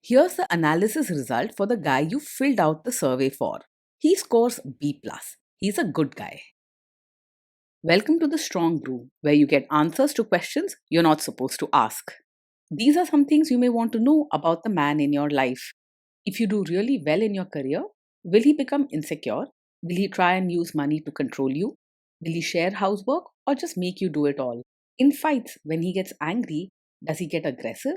Here's the analysis result for the guy you filled out the survey for. He scores B+. He's a good guy. Welcome to the Strong Brew, where you get answers to questions you're not supposed to ask. These are some things you may want to know about the man in your life. If you do really well in your career, will he become insecure? Will he try and use money to control you? Will he share housework or just make you do it all? In fights, when he gets angry, does he get aggressive?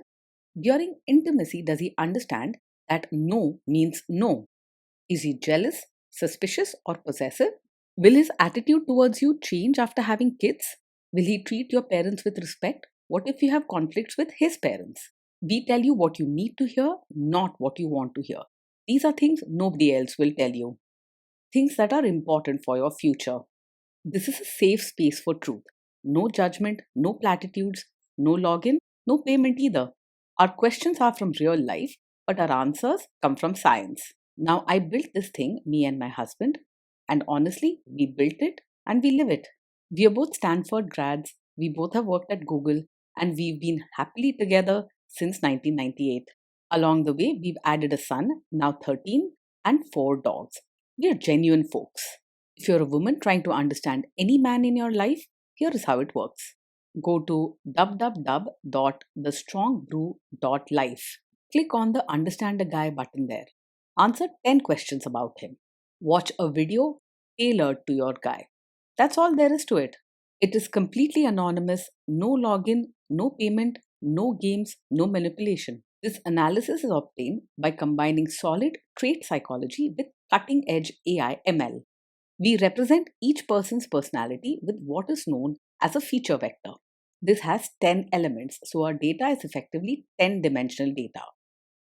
During intimacy, does he understand that no means no? Is he jealous, suspicious, or possessive? Will his attitude towards you change after having kids? Will he treat your parents with respect? What if you have conflicts with his parents? We tell you what you need to hear, not what you want to hear. These are things nobody else will tell you. Things that are important for your future. This is a safe space for truth. No judgment, no platitudes, no login, no payment either. Our questions are from real life, but our answers come from science. Now, I built this thing, me and my husband, and honestly, we built it and we live it. We are both Stanford grads, we both have worked at Google, and we've been happily together since 1998. Along the way, we've added a son, now 13, and 4 dogs. We are genuine folks. If you're a woman trying to understand any man in your life, here is how it works. Go to www.thestrongbrew.life. Click on the Understand a Guy button there. Answer 10 questions about him. Watch a video tailored to your guy. That's all there is to it. It is completely anonymous, no login, no payment, no games, no manipulation. This analysis is obtained by combining solid trait psychology with cutting edge AI ML. We represent each person's personality with what is known as a feature vector. This has 10 elements, so our data is effectively 10-dimensional data.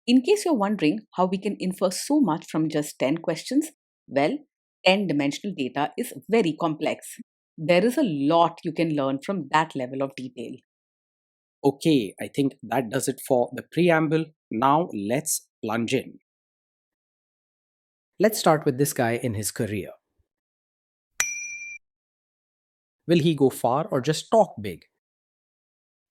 In case you're wondering how we can infer so much from just 10 questions, well, 10-dimensional data is very complex. There is a lot you can learn from that level of detail. Okay, I think that does it for the preamble. Now let's plunge in. Let's start with this guy in his career. Will he go far or just talk big?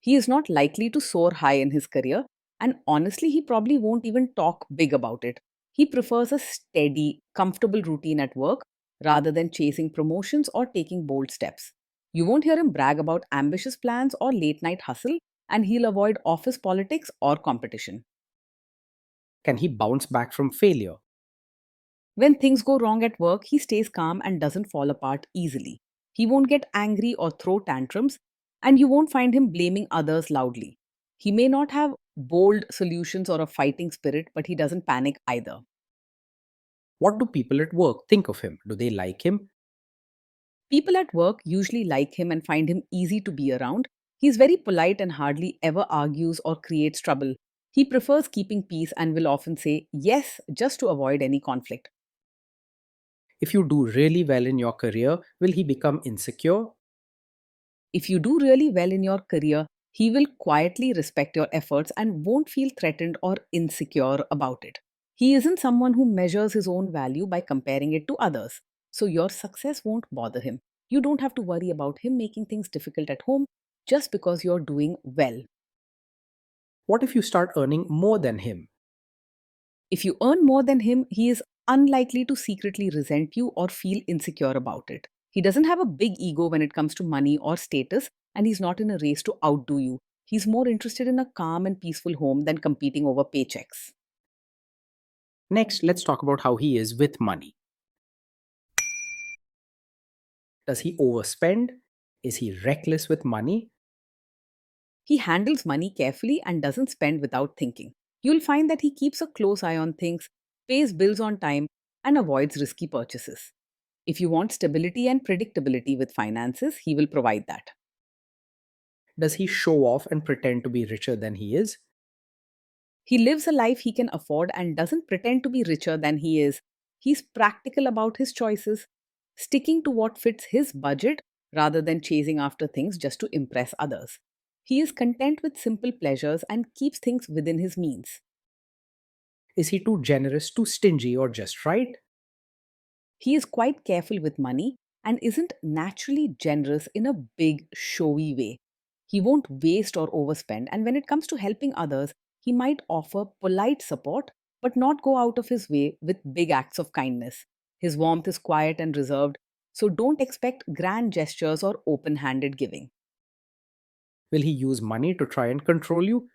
He is not likely to soar high in his career, and honestly, he probably won't even talk big about it. He prefers a steady, comfortable routine at work rather than chasing promotions or taking bold steps. You won't hear him brag about ambitious plans or late night hustle, and he'll avoid office politics or competition. Can he bounce back from failure? When things go wrong at work, he stays calm and doesn't fall apart easily. He won't get angry or throw tantrums, and you won't find him blaming others loudly. He may not have bold solutions or a fighting spirit, but he doesn't panic either. What do people at work think of him? Do they like him? People at work usually like him and find him easy to be around. He's very polite and hardly ever argues or creates trouble. He prefers keeping peace and will often say yes just to avoid any conflict. If you do really well in your career, will he become insecure? If you do really well in your career, he will quietly respect your efforts and won't feel threatened or insecure about it. He isn't someone who measures his own value by comparing it to others. So your success won't bother him. You don't have to worry about him making things difficult at home just because you're doing well. What if you start earning more than him? If you earn more than him, he is unlikely to secretly resent you or feel insecure about it. He doesn't have a big ego when it comes to money or status, and he's not in a race to outdo you. He's more interested in a calm and peaceful home than competing over paychecks. Next, let's talk about how he is with money. Does he overspend? Is he reckless with money? He handles money carefully and doesn't spend without thinking. You'll find that he keeps a close eye on things, pays bills on time, and avoids risky purchases. If you want stability and predictability with finances, he will provide that. Does he show off and pretend to be richer than he is? He lives a life he can afford and doesn't pretend to be richer than he is. He's practical about his choices, sticking to what fits his budget rather than chasing after things just to impress others. He is content with simple pleasures and keeps things within his means. Is he too generous, too stingy, or just right? He is quite careful with money and isn't naturally generous in a big, showy way. He won't waste or overspend, and when it comes to helping others, he might offer polite support but not go out of his way with big acts of kindness. His warmth is quiet and reserved, so don't expect grand gestures or open handed giving. Will he use money to try and control you?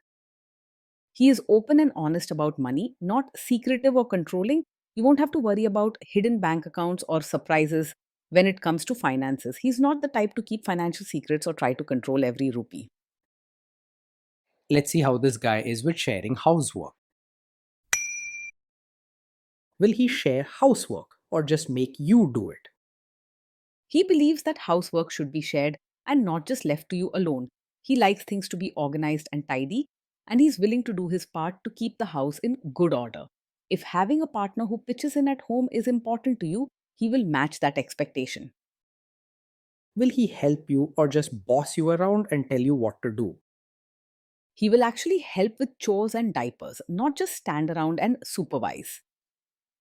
He is open and honest about money, not secretive or controlling. You won't have to worry about hidden bank accounts or surprises when it comes to finances. He's not the type to keep financial secrets or try to control every rupee. Let's see how this guy is with sharing housework. Will he share housework or just make you do it? He believes that housework should be shared and not just left to you alone. He likes things to be organized and tidy, and he's willing to do his part to keep the house in good order. If having a partner who pitches in at home is important to you, he will match that expectation. Will he help you or just boss you around and tell you what to do? He will actually help with chores and diapers, not just stand around and supervise.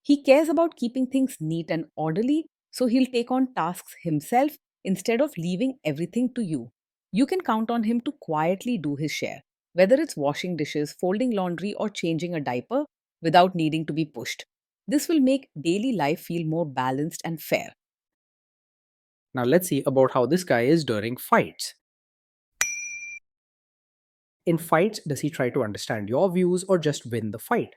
He cares about keeping things neat and orderly, so he'll take on tasks himself instead of leaving everything to you. You can count on him to quietly do his share, whether it's washing dishes, folding laundry, or changing a diaper without needing to be pushed. This will make daily life feel more balanced and fair. Now let's see about how this guy is during fights. In fights, does he try to understand your views or just win the fight?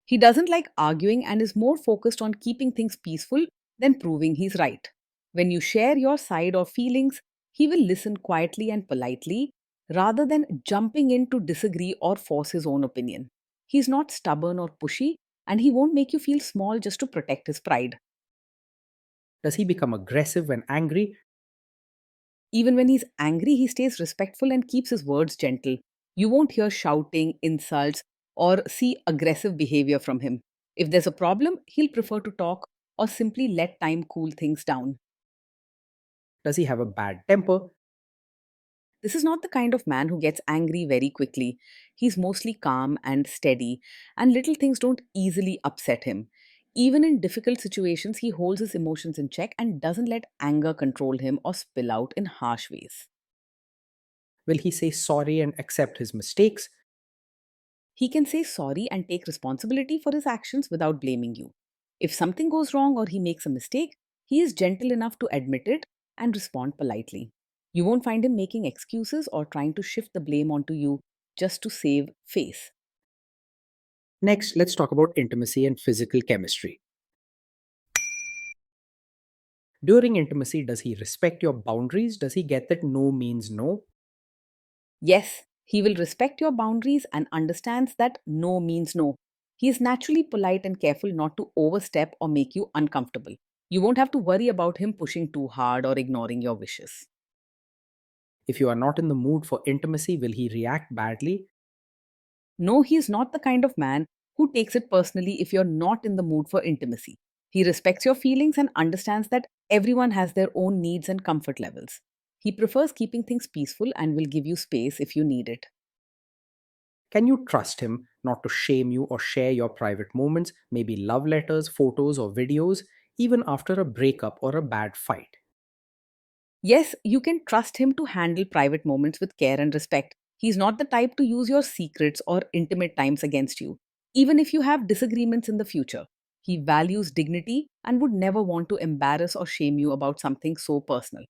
He doesn't like arguing and is more focused on keeping things peaceful than proving he's right. When you share your side or feelings, he will listen quietly and politely rather than jumping in to disagree or force his own opinion. He's not stubborn or pushy, and he won't make you feel small just to protect his pride. Does he become aggressive when angry? Even when he's angry, he stays respectful and keeps his words gentle. You won't hear shouting, insults, or see aggressive behavior from him. If there's a problem, he'll prefer to talk or simply let time cool things down. Does he have a bad temper? This is not the kind of man who gets angry very quickly. He's mostly calm and steady, and little things don't easily upset him. Even in difficult situations, he holds his emotions in check and doesn't let anger control him or spill out in harsh ways. Will he say sorry and accept his mistakes? He can say sorry and take responsibility for his actions without blaming you. If something goes wrong or he makes a mistake, he is gentle enough to admit it and respond politely. You won't find him making excuses or trying to shift the blame onto you just to save face. Next, let's talk about intimacy and physical chemistry. During intimacy, does he respect your boundaries? Does he get that no means no? Yes, he will respect your boundaries and understands that no means no. He is naturally polite and careful not to overstep or make you uncomfortable. You won't have to worry about him pushing too hard or ignoring your wishes. If you are not in the mood for intimacy, will he react badly? No, he is not the kind of man who takes it personally if you're not in the mood for intimacy. He respects your feelings and understands that everyone has their own needs and comfort levels. He prefers keeping things peaceful and will give you space if you need it. Can you trust him not to shame you or share your private moments, maybe love letters, photos, or videos, even after a breakup or a bad fight? Yes, you can trust him to handle private moments with care and respect. He's not the type to use your secrets or intimate times against you, even if you have disagreements in the future. He values dignity and would never want to embarrass or shame you about something so personal.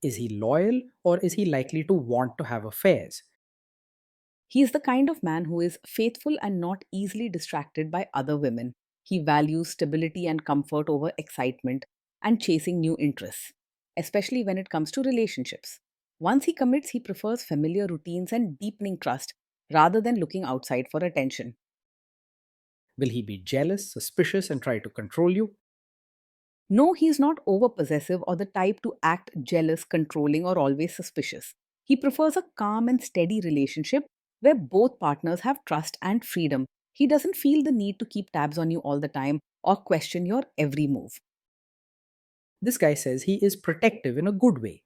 Is he loyal or is he likely to want to have affairs? He is the kind of man who is faithful and not easily distracted by other women. He values stability and comfort over excitement and chasing new interests, especially when it comes to relationships. Once he commits, he prefers familiar routines and deepening trust rather than looking outside for attention. Will he be jealous, suspicious, and try to control you? No, he is not over possessive or the type to act jealous, controlling, or always suspicious. He prefers a calm and steady relationship where both partners have trust and freedom. He doesn't feel the need to keep tabs on you all the time or question your every move. This guy says he is protective in a good way.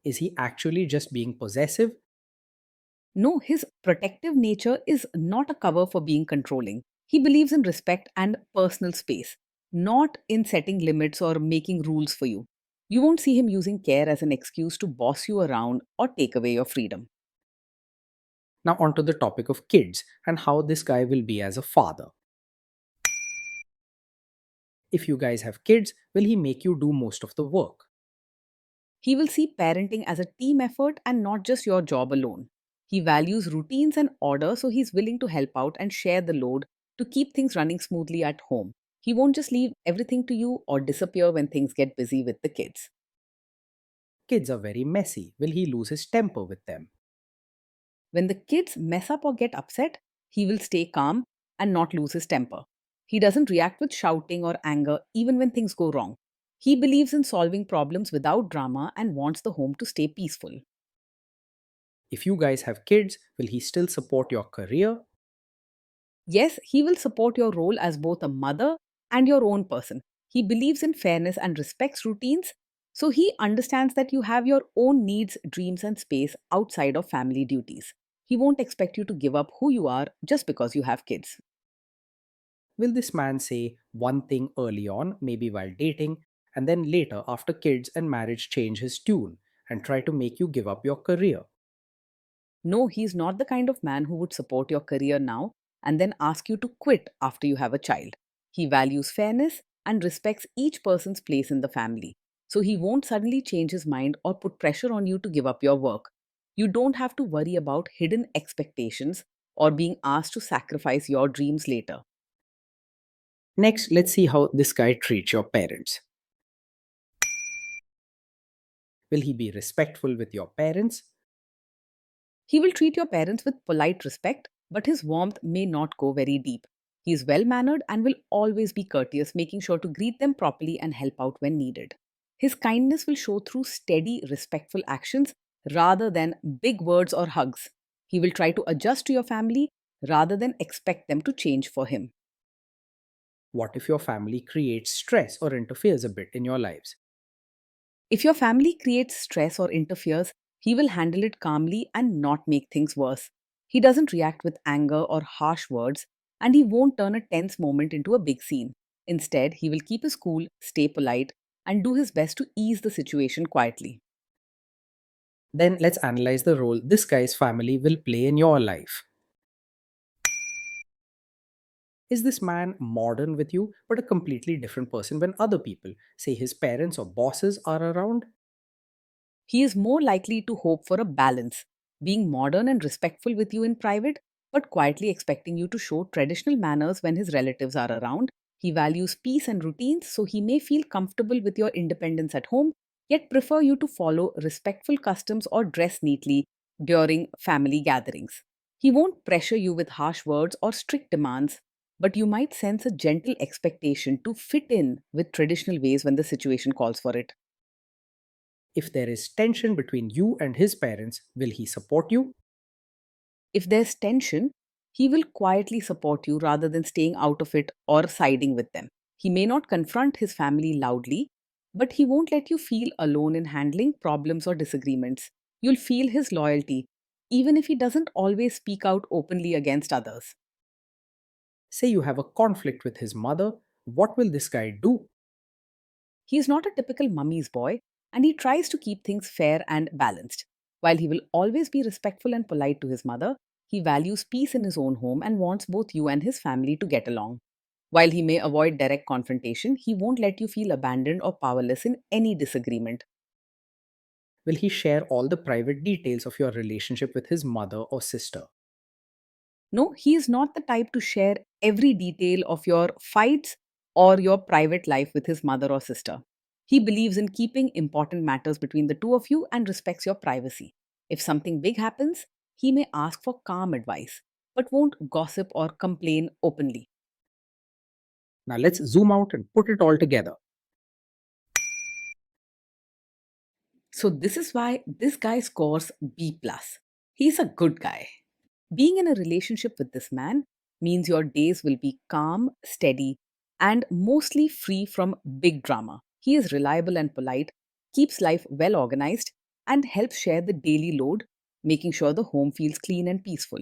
Is he actually just being possessive? No, his protective nature is not a cover for being controlling. He believes in respect and personal space, not in setting limits or making rules for you. You won't see him using care as an excuse to boss you around or take away your freedom. Now, on to the topic of kids and how this guy will be as a father. If you guys have kids, will he make you do most of the work? He will see parenting as a team effort and not just your job alone. He values routines and order, so he's willing to help out and share the load to keep things running smoothly at home. He won't just leave everything to you or disappear when things get busy with the kids. Kids are very messy. Will he lose his temper with them? When the kids mess up or get upset, he will stay calm and not lose his temper. He doesn't react with shouting or anger even when things go wrong. He believes in solving problems without drama and wants the home to stay peaceful. If you guys have kids, will he still support your career? Yes, he will support your role as both a mother and your own person. He believes in fairness and respects routines, so he understands that you have your own needs, dreams, and space outside of family duties. He won't expect you to give up who you are just because you have kids. Will this man say one thing early on, maybe while dating, and then later, after kids and marriage, change his tune and try to make you give up your career? No, he's not the kind of man who would support your career now and then ask you to quit after you have a child. He values fairness and respects each person's place in the family. So he won't suddenly change his mind or put pressure on you to give up your work. You don't have to worry about hidden expectations or being asked to sacrifice your dreams later. Next, let's see how this guy treats your parents. Will he be respectful with your parents? He will treat your parents with polite respect, but his warmth may not go very deep. He is well mannered and will always be courteous, making sure to greet them properly and help out when needed. His kindness will show through steady, respectful actions rather than big words or hugs. He will try to adjust to your family rather than expect them to change for him. What if your family creates stress or interferes a bit in your lives? If your family creates stress or interferes, he will handle it calmly and not make things worse. He doesn't react with anger or harsh words, and he won't turn a tense moment into a big scene. Instead, he will keep his cool, stay polite, and do his best to ease the situation quietly. Then let's analyze the role this guy's family will play in your life. Is this man modern with you, but a completely different person when other people, say his parents or bosses, are around? He is more likely to hope for a balance, being modern and respectful with you in private, but quietly expecting you to show traditional manners when his relatives are around. He values peace and routines, so he may feel comfortable with your independence at home, yet prefer you to follow respectful customs or dress neatly during family gatherings. He won't pressure you with harsh words or strict demands, but you might sense a gentle expectation to fit in with traditional ways when the situation calls for it. If there is tension between you and his parents, will he support you? If there's tension, he will quietly support you rather than staying out of it or siding with them. He may not confront his family loudly, but he won't let you feel alone in handling problems or disagreements. You'll feel his loyalty, even if he doesn't always speak out openly against others. Say you have a conflict with his mother, what will this guy do? He is not a typical mummy's boy, and he tries to keep things fair and balanced. While he will always be respectful and polite to his mother, he values peace in his own home and wants both you and his family to get along. While he may avoid direct confrontation, he won't let you feel abandoned or powerless in any disagreement. Will he share all the private details of your relationship with his mother or sister? No, he is not the type to share every detail of your fights or your private life with his mother or sister. He believes in keeping important matters between the two of you and respects your privacy. If something big happens, he may ask for calm advice, but won't gossip or complain openly. Now let's zoom out and put it all together. So this is why this guy scores B plus. He's a good guy. Being in a relationship with this man means your days will be calm, steady, and mostly free from big drama. He is reliable and polite, keeps life well organized, and helps share the daily load, making sure the home feels clean and peaceful.